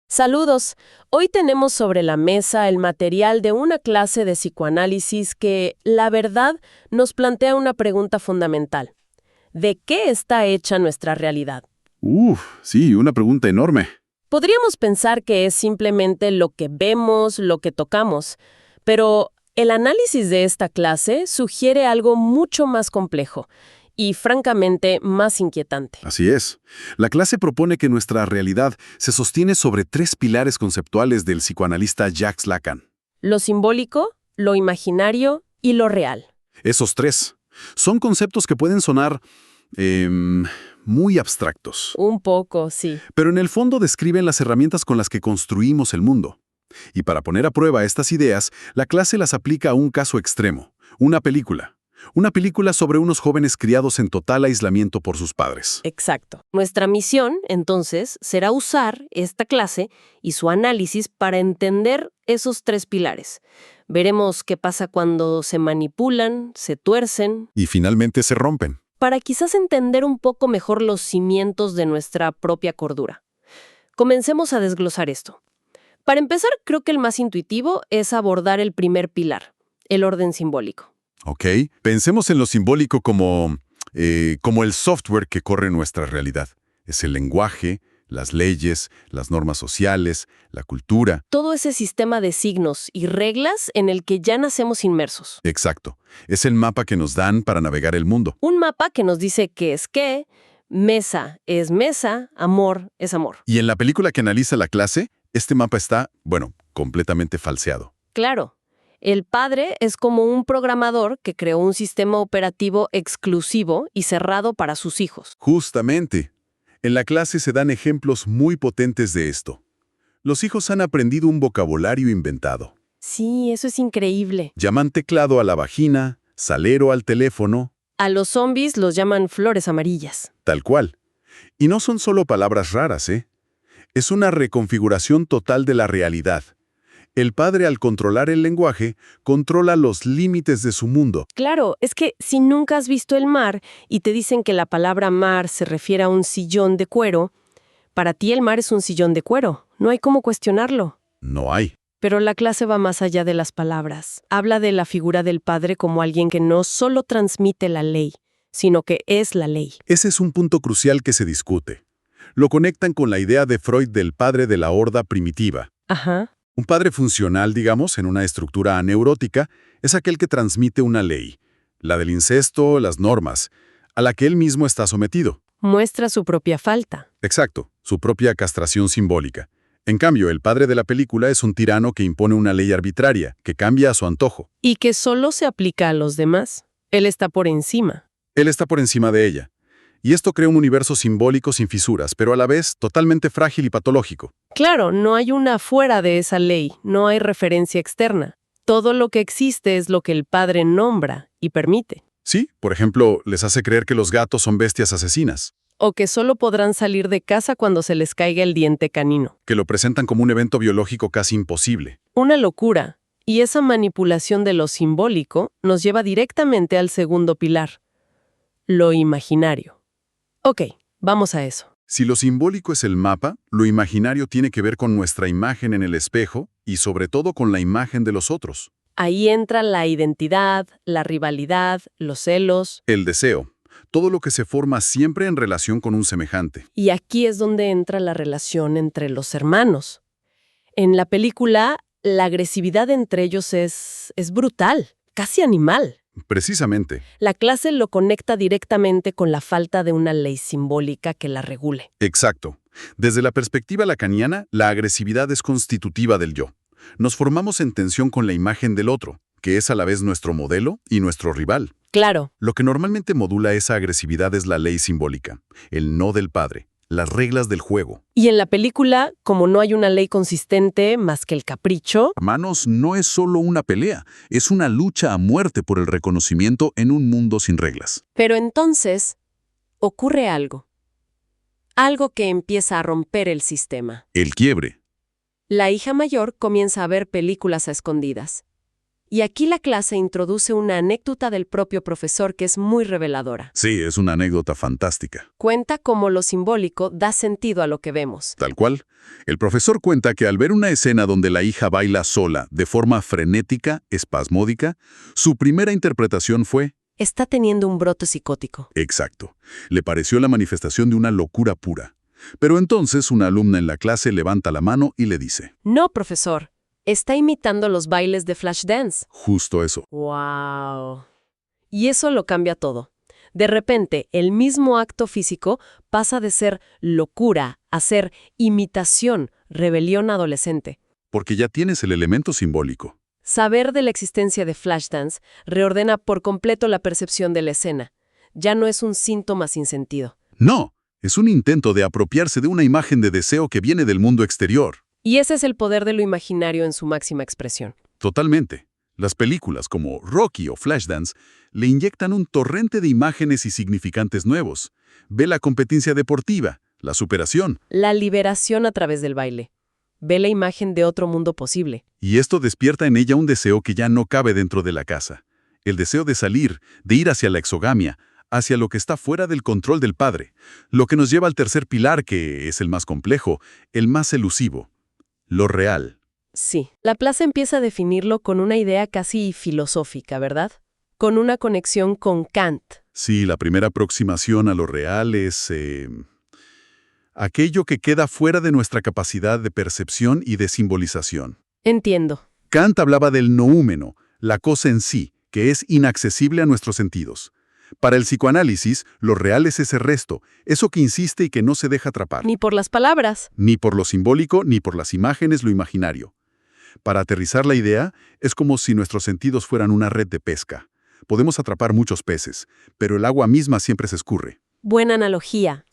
Saludos. Hoy tenemos sobre la mesa el material de una clase de psicoanálisis que, la verdad, nos plantea una pregunta fundamental. ¿De qué está hecha nuestra realidad? Sí, una pregunta enorme. Podríamos pensar que es simplemente lo que vemos, lo que tocamos, pero el análisis de esta clase sugiere algo mucho más complejo y, francamente, más inquietante. Así es. La clase propone que nuestra realidad se sostiene sobre tres pilares conceptuales del psicoanalista Jacques Lacan. Lo simbólico, lo imaginario y lo real. Esos tres son conceptos que pueden sonar muy abstractos, Un poco, sí. pero en el fondo describen las herramientas con las que construimos el mundo. Y para poner a prueba estas ideas, la clase las aplica a un caso extremo, una película. Una película sobre unos jóvenes criados en total aislamiento por sus padres. Exacto. Nuestra misión, entonces, será usar esta clase y su análisis para entender esos tres pilares. Veremos qué pasa cuando se manipulan, se tuercen, Y finalmente se rompen. para quizás entender un poco mejor los cimientos de nuestra propia cordura. Comencemos a desglosar esto. Para empezar, creo que el más intuitivo es abordar el primer pilar, el orden simbólico. ¿Ok? Pensemos en lo simbólico como el software que corre nuestra realidad. Es el lenguaje, las leyes, las normas sociales, la cultura. Todo ese sistema de signos y reglas en el que ya nacemos inmersos. Exacto. Es el mapa que nos dan para navegar el mundo. Un mapa que nos dice qué es qué, mesa es mesa, amor es amor. Y en la película que analiza la clase, este mapa está, completamente falseado. Claro, el padre es como un programador que creó un sistema operativo exclusivo y cerrado para sus hijos. Justamente. En la clase se dan ejemplos muy potentes de esto. Los hijos han aprendido un vocabulario inventado. Sí, eso es increíble. Llaman teclado a la vagina, salero al teléfono, A los zombies los llaman flores amarillas. tal cual. Y no son solo palabras raras, ¿eh? Es una reconfiguración total de la realidad. El padre, al controlar el lenguaje, controla los límites de su mundo. Claro, es que si nunca has visto el mar y te dicen que la palabra mar se refiere a un sillón de cuero, para ti el mar es un sillón de cuero. No hay cómo cuestionarlo. No hay. Pero la clase va más allá de las palabras. Habla de la figura del padre como alguien que no solo transmite la ley, sino que es la ley. Ese es un punto crucial que se discute. Lo conectan con la idea de Freud del padre de la horda primitiva. Ajá. Un padre funcional, digamos, en una estructura aneurótica, es aquel que transmite una ley, la del incesto, las normas, a la que él mismo está sometido. Muestra su propia falta. Exacto, su propia castración simbólica. En cambio, el padre de la película es un tirano que impone una ley arbitraria, que cambia a su antojo. Y que solo se aplica a los demás. Él está por encima. Él está por encima de ella. Y esto crea un universo simbólico sin fisuras, pero a la vez totalmente frágil y patológico. Claro, no hay una fuera de esa ley, no hay referencia externa. Todo lo que existe es lo que el padre nombra y permite. Sí, por ejemplo, les hace creer que los gatos son bestias asesinas, O que solo podrán salir de casa cuando se les caiga el diente canino. que lo presentan como un evento biológico casi imposible. Una locura. Y esa manipulación de lo simbólico nos lleva directamente al segundo pilar, lo imaginario. Ok, vamos a eso. Si lo simbólico es el mapa, lo imaginario tiene que ver con nuestra imagen en el espejo y sobre todo con la imagen de los otros. Ahí entra la identidad, la rivalidad, los celos. El deseo. Todo lo que se forma siempre en relación con un semejante. Y aquí es donde entra la relación entre los hermanos. En la película, la agresividad entre ellos es brutal, casi animal. Precisamente. La clase lo conecta directamente con la falta de una ley simbólica que la regule. Exacto. Desde la perspectiva lacaniana, la agresividad es constitutiva del yo. Nos formamos en tensión con la imagen del otro, que es a la vez nuestro modelo y nuestro rival. Claro, Lo que normalmente modula esa agresividad es la ley simbólica, el no del padre, las reglas del juego. y en la película, como no hay una ley consistente más que el capricho, Hermanos, no es solo una pelea, es una lucha a muerte por el reconocimiento en un mundo sin reglas. pero entonces ocurre algo. Algo que empieza a romper el sistema. El quiebre. La hija mayor comienza a ver películas a escondidas. Y aquí la clase introduce una anécdota del propio profesor que es muy reveladora. Sí, es una anécdota fantástica. Cuenta cómo lo simbólico da sentido a lo que vemos. Tal cual. El profesor cuenta que al ver una escena donde la hija baila sola, de forma frenética, espasmódica, su primera interpretación fue... Está teniendo un brote psicótico. Exacto. Le pareció la manifestación de una locura pura. Pero entonces una alumna en la clase levanta la mano y le dice... No, profesor. Está imitando los bailes de Flashdance. Justo eso. ¡Wow! Y eso lo cambia todo. De repente, el mismo acto físico pasa de ser locura a ser imitación, rebelión adolescente. Porque ya tienes el elemento simbólico. Saber de la existencia de Flashdance reordena por completo la percepción de la escena. Ya no es un síntoma sin sentido. No, es un intento de apropiarse de una imagen de deseo que viene del mundo exterior. Y ese es el poder de lo imaginario en su máxima expresión. Totalmente. Las películas como Rocky o Flashdance le inyectan un torrente de imágenes y significantes nuevos. Ve la competencia deportiva, la superación. La liberación a través del baile. Ve la imagen de otro mundo posible. Y esto despierta en ella un deseo que ya no cabe dentro de la casa. El deseo de salir, de ir hacia la exogamia, hacia lo que está fuera del control del padre. Lo que nos lleva al tercer pilar, que es el más complejo, el más elusivo. Lo real. Sí, la plaza empieza a definirlo con una idea casi filosófica, ¿verdad? Con una conexión con Kant. Sí, la primera aproximación a lo real es aquello que queda fuera de nuestra capacidad de percepción y de simbolización. Entiendo. Kant hablaba del noúmeno, la cosa en sí, que es inaccesible a nuestros sentidos. Para el psicoanálisis, lo real es ese resto, eso que insiste y que no se deja atrapar. Ni por las palabras. Ni por lo simbólico, ni por las imágenes, lo imaginario. Para aterrizar la idea, es como si nuestros sentidos fueran una red de pesca. Podemos atrapar muchos peces, pero el agua misma siempre se escurre. Buena analogía.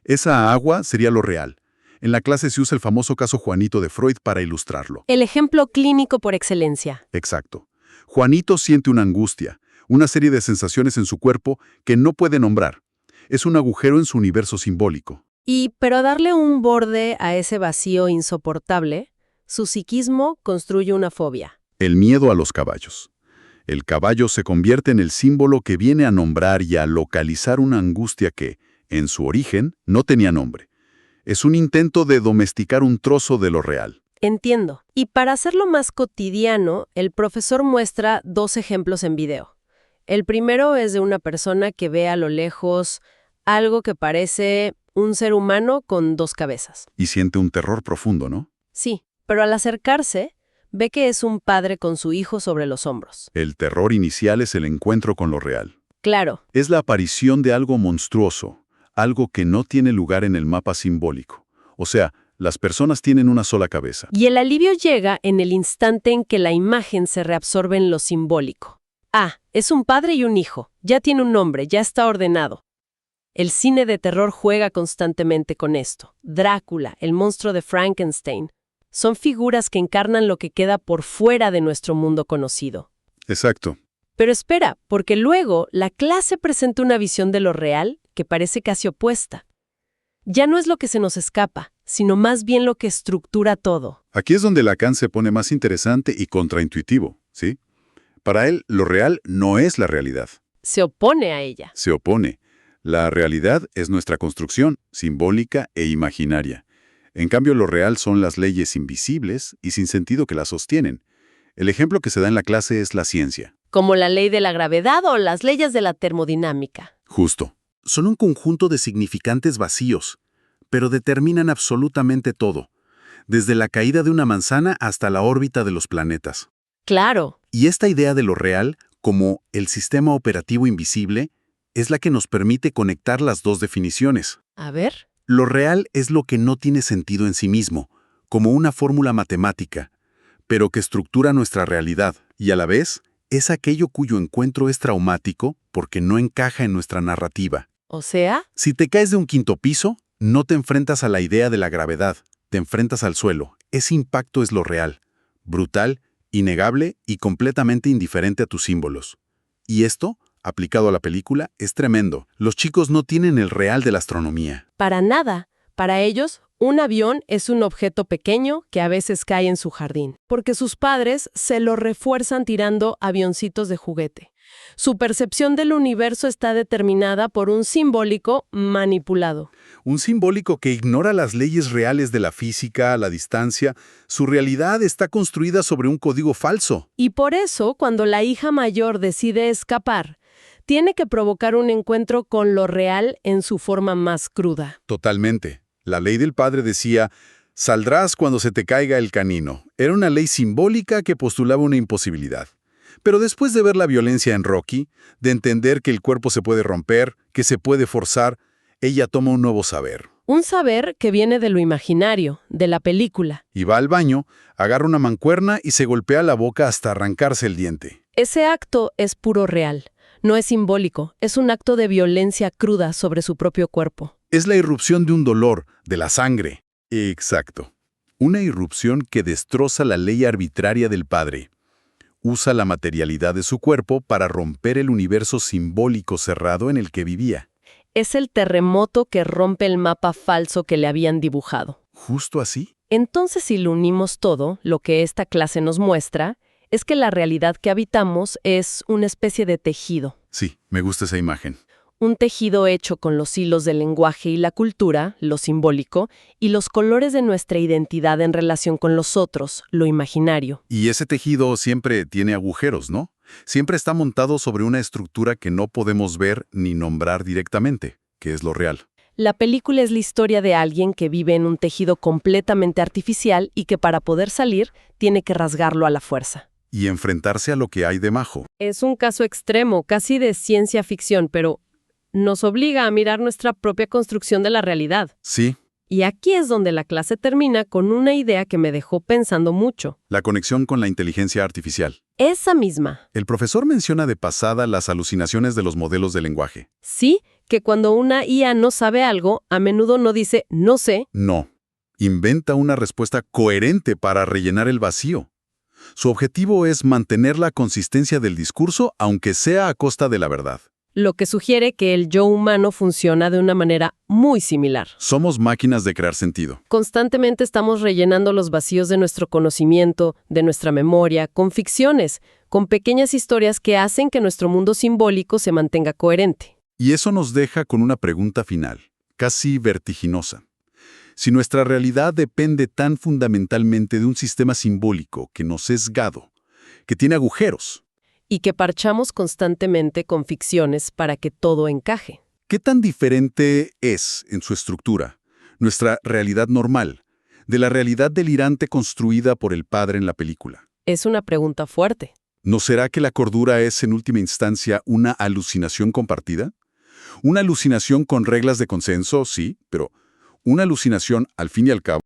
Esa agua sería lo real. En la clase se usa el famoso caso Juanito de Freud para ilustrarlo. El ejemplo clínico por excelencia. Exacto. Juanito siente una angustia, una serie de sensaciones en su cuerpo que no puede nombrar. Es un agujero en su universo simbólico. Pero darle un borde a ese vacío insoportable, su psiquismo construye una fobia. El miedo a los caballos. El caballo se convierte en el símbolo que viene a nombrar y a localizar una angustia que, en su origen, no tenía nombre. Es un intento de domesticar un trozo de lo real. Entiendo. Y para hacerlo más cotidiano, el profesor muestra 2 ejemplos en video. El primero es de una persona que ve a lo lejos algo que parece un ser humano con 2 cabezas. Y siente un terror profundo, ¿no? Sí, pero al acercarse, ve que es un padre con su hijo sobre los hombros. El terror inicial es el encuentro con lo real. Claro. Es la aparición de algo monstruoso, algo que no tiene lugar en el mapa simbólico. O sea, las personas tienen una sola cabeza. Y el alivio llega en el instante en que la imagen se reabsorbe en lo simbólico. Ah, es un padre y un hijo. Ya tiene un nombre, ya está ordenado. El cine de terror juega constantemente con esto. Drácula, el monstruo de Frankenstein, son figuras que encarnan lo que queda por fuera de nuestro mundo conocido. Exacto. Pero espera, porque luego la clase presenta una visión de lo real que parece casi opuesta. Ya no es lo que se nos escapa, sino más bien lo que estructura todo. Aquí es donde Lacan se pone más interesante y contraintuitivo, ¿sí? Para él, lo real no es la realidad. Se opone a ella. Se opone. La realidad es nuestra construcción, simbólica e imaginaria. En cambio, lo real son las leyes invisibles y sin sentido que las sostienen. El ejemplo que se da en la clase es la ciencia. Como la ley de la gravedad o las leyes de la termodinámica. Justo. Son un conjunto de significantes vacíos, pero determinan absolutamente todo, desde la caída de una manzana hasta la órbita de los planetas. Claro. Y esta idea de lo real, como el sistema operativo invisible, es la que nos permite conectar las 2 definiciones. A ver. Lo real es lo que no tiene sentido en sí mismo, como una fórmula matemática, pero que estructura nuestra realidad, y a la vez es aquello cuyo encuentro es traumático porque no encaja en nuestra narrativa. O sea, Si te caes de un 5º piso, no te enfrentas a la idea de la gravedad, te enfrentas al suelo. Ese impacto es lo real, brutal, innegable y completamente indiferente a tus símbolos. Y esto, aplicado a la película, es tremendo. Los chicos no tienen el real de la astronomía. para nada. Para ellos, Un avión es un objeto pequeño que a veces cae en su jardín, porque sus padres se lo refuerzan tirando avioncitos de juguete. Su percepción del universo está determinada por un simbólico manipulado. Un simbólico que ignora las leyes reales de la física, la distancia. Su realidad está construida sobre un código falso. Y por eso, cuando la hija mayor decide escapar, tiene que provocar un encuentro con lo real en su forma más cruda. Totalmente. La ley del padre decía, saldrás cuando se te caiga el canino. Era una ley simbólica que postulaba una imposibilidad. Pero después de ver la violencia en Rocky, de entender que el cuerpo se puede romper, que se puede forzar, ella toma un nuevo saber. Un saber que viene de lo imaginario, de la película. Y va al baño, agarra una mancuerna y se golpea la boca hasta arrancarse el diente. Ese acto es puro real. No es simbólico, es un acto de violencia cruda sobre su propio cuerpo. Es la irrupción de un dolor, de la sangre. Exacto. Una irrupción que destroza la ley arbitraria del padre. Usa la materialidad de su cuerpo para romper el universo simbólico cerrado en el que vivía. Es el terremoto que rompe el mapa falso que le habían dibujado. ¿Justo así? Entonces, si lo unimos todo, lo que esta clase nos muestra es que la realidad que habitamos es una especie de tejido. Sí, me gusta esa imagen. Un tejido hecho con los hilos del lenguaje y la cultura, lo simbólico, y los colores de nuestra identidad en relación con los otros, lo imaginario. Y ese tejido siempre tiene agujeros, ¿no? Siempre está montado sobre una estructura que no podemos ver ni nombrar directamente, que es lo real. La película es la historia de alguien que vive en un tejido completamente artificial y que para poder salir tiene que rasgarlo a la fuerza. Y enfrentarse a lo que hay debajo. Es un caso extremo, casi de ciencia ficción, pero nos obliga a mirar nuestra propia construcción de la realidad. Sí. Y aquí es donde la clase termina con una idea que me dejó pensando mucho. La conexión con la inteligencia artificial. Esa misma. El profesor menciona de pasada las alucinaciones de los modelos de lenguaje. Sí, que cuando una IA no sabe algo, a menudo no dice «no sé». No. Inventa una respuesta coherente para rellenar el vacío. Su objetivo es mantener la consistencia del discurso, aunque sea a costa de la verdad. Lo que sugiere que el yo humano funciona de una manera muy similar. Somos máquinas de crear sentido. Constantemente estamos rellenando los vacíos de nuestro conocimiento, de nuestra memoria, con ficciones, con pequeñas historias que hacen que nuestro mundo simbólico se mantenga coherente. Y eso nos deja con una pregunta final, casi vertiginosa. Si nuestra realidad depende tan fundamentalmente de un sistema simbólico que nos es sesgado, que tiene agujeros, Y que parchamos constantemente con ficciones para que todo encaje. ¿qué tan diferente es, en su estructura, nuestra realidad normal, de la realidad delirante construida por el padre en la película? Es una pregunta fuerte. ¿No será que la cordura es, en última instancia, una alucinación compartida? Una alucinación con reglas de consenso, sí, pero una alucinación, al fin y al cabo,